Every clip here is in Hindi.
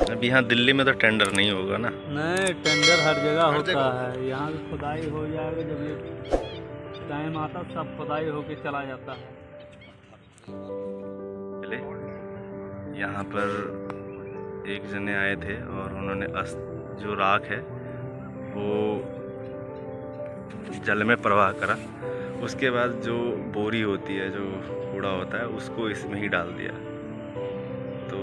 अब यहाँ दिल्ली में तो टेंडर नहीं होगा ना? नहीं, टेंडर हर जगह होता है। यहाँ भी खुदाई हो जाएगा, जब ये टाइम आता सब खुदाई होके चला जाता है। पहले यहाँ पर एक जने आए थे और उन्होंने जो राख है वो जल में प्रवाह करा। उसके बाद जो बोरी होती है, जो कूड़ा होता है, उसको इसमें ही डाल दिया। तो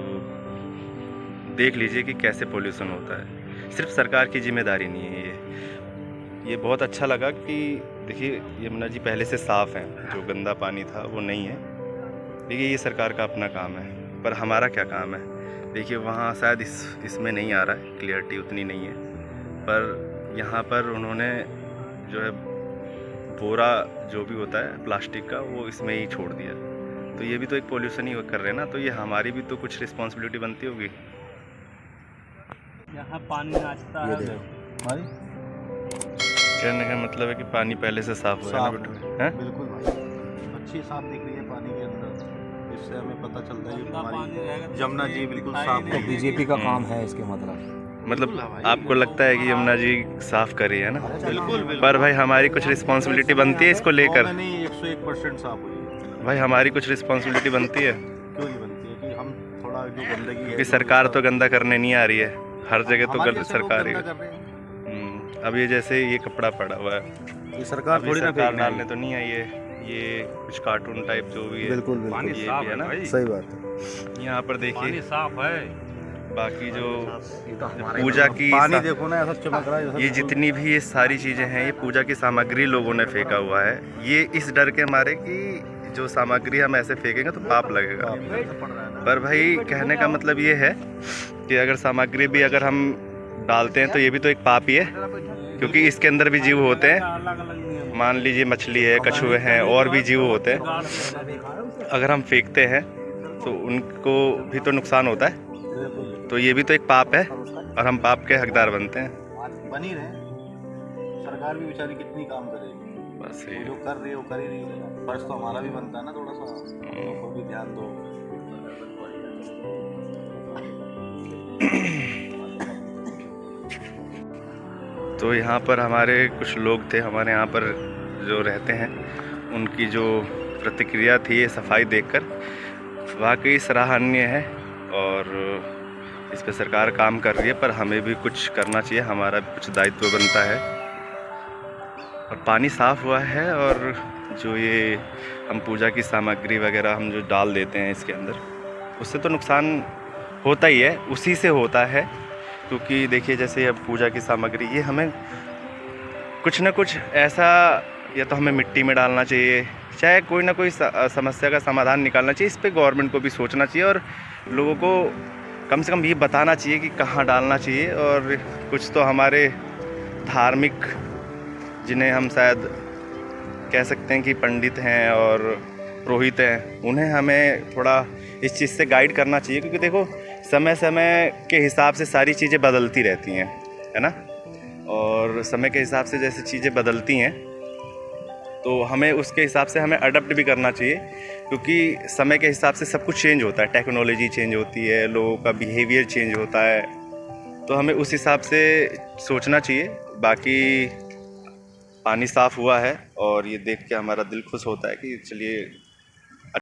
देख लीजिए कि कैसे पोल्यूशन होता है। सिर्फ सरकार की जिम्मेदारी नहीं है ये बहुत अच्छा लगा कि देखिए यमुना जी पहले से साफ़ हैं, जो गंदा पानी था वो नहीं है। देखिए ये सरकार का अपना काम है, पर हमारा क्या काम है? देखिए वहाँ शायद इसमें नहीं आ रहा है, क्लियरिटी उतनी नहीं है, पर यहाँ पर उन्होंने जो है बोरा जो भी होता है प्लास्टिक का वो इसमें ही छोड़ दिया। तो ये भी तो एक पोल्यूशन ही कर रहे हैं ना, तो ये हमारी भी तो कुछ रिस्पॉन्सिबिलिटी बनती होगी। यहाँ पानी नाचता है। हमारी कहने का मतलब है कि पानी पहले से साफ हो गया ना? बिल्कुल भाई, अच्छी साफ दिख रही है पानी के अंदर। इससे हमें पता चलता है कि हमारी यमुना जी बिल्कुल साफ है। बीजेपी का काम है इसके मतलब आपको लगता है कि यमुना जी साफ कर रही है ना? बिल्कुल। पर भाई हमारी कुछ रिस्पॉन्सिबिलिटी बनती है इसको लेकर। नहीं, 101% साफ हुई है भाई हमारी कुछ रिस्पॉन्सिबिलिटी बनती है। क्यों नहीं बनती है कि हम थोड़ा जो गंदगी है, क्योंकि सरकार तो गंदा करने नहीं आ रही है, हर जगह तो सरकार ही। अब ये जैसे ये कपड़ा पड़ा हुआ है, ये सरकार थोड़ी ना डालने तो नहीं आई है। ये कुछ कार्टून टाइप जो भी है, बिल्कुल ये भी है ना? सही बात है। यहाँ पर देखिए साफ है। बाकी जो पूजा की पानी देखो ना, ऐसा चमक रहा है। ये जितनी भी ये सारी चीज़ें हैं, ये पूजा की सामग्री लोगों ने फेंका हुआ है। ये इस डर के मारे कि जो सामग्री हम ऐसे फेंकेंगे तो पाप लगेगा। पर भाई कहने का मतलब ये है कि अगर सामग्री भी अगर हम डालते हैं तो ये भी तो एक पाप ही है, क्योंकि इसके अंदर भी जीव होते हैं। मान लीजिए मछली है, कछुए हैं, और भी जीव होते हैं। अगर हम फेंकते हैं तो उनको भी तो नुकसान होता है। तो ये भी तो एक पाप है और हम पाप के हकदार बनते हैं। बनी रहे, सरकार भी बेचारी कितनी काम करेगी। बस वो जो कर रही है वो कर ही रही है। फर्ज तो हमारा भी बनता है ना, थोड़ा सा उनको भी ध्यान दो। तो यहाँ पर हमारे कुछ लोग थे, हमारे यहाँ पर जो रहते हैं, उनकी जो प्रतिक्रिया थी ये सफाई देखकर वाकई सराहनीय है। और इस पे सरकार काम कर रही है, पर हमें भी कुछ करना चाहिए, हमारा भी कुछ दायित्व बनता है। और पानी साफ़ हुआ है, और जो ये हम पूजा की सामग्री वगैरह हम जो डाल देते हैं इसके अंदर, उससे तो नुकसान होता ही है, उसी से होता है। क्योंकि देखिए जैसे अब पूजा की सामग्री, ये हमें कुछ ना कुछ ऐसा, या तो हमें मिट्टी में डालना चाहिए, चाहे कोई ना कोई समस्या का समाधान निकालना चाहिए। इस पे गवर्नमेंट को भी सोचना चाहिए और लोगों को कम से कम ये बताना चाहिए कि कहाँ डालना चाहिए। और कुछ तो हमारे धार्मिक, जिन्हें हम शायद कह सकते हैं कि पंडित हैं और पुरोहित हैं, उन्हें हमें थोड़ा इस चीज़ से गाइड करना चाहिए। क्योंकि देखो समय समय के हिसाब से सारी चीज़ें बदलती रहती हैं, है ना? और समय के हिसाब से जैसे चीज़ें बदलती हैं तो हमें उसके हिसाब से हमें अडप्ट भी करना चाहिए। क्योंकि समय के हिसाब से सब कुछ चेंज होता है, टेक्नोलॉजी चेंज होती है, लोगों का बिहेवियर चेंज होता है, तो हमें उस हिसाब से सोचना चाहिए। बाकी पानी साफ़ हुआ है और ये देख के हमारा दिल खुश होता है कि चलिए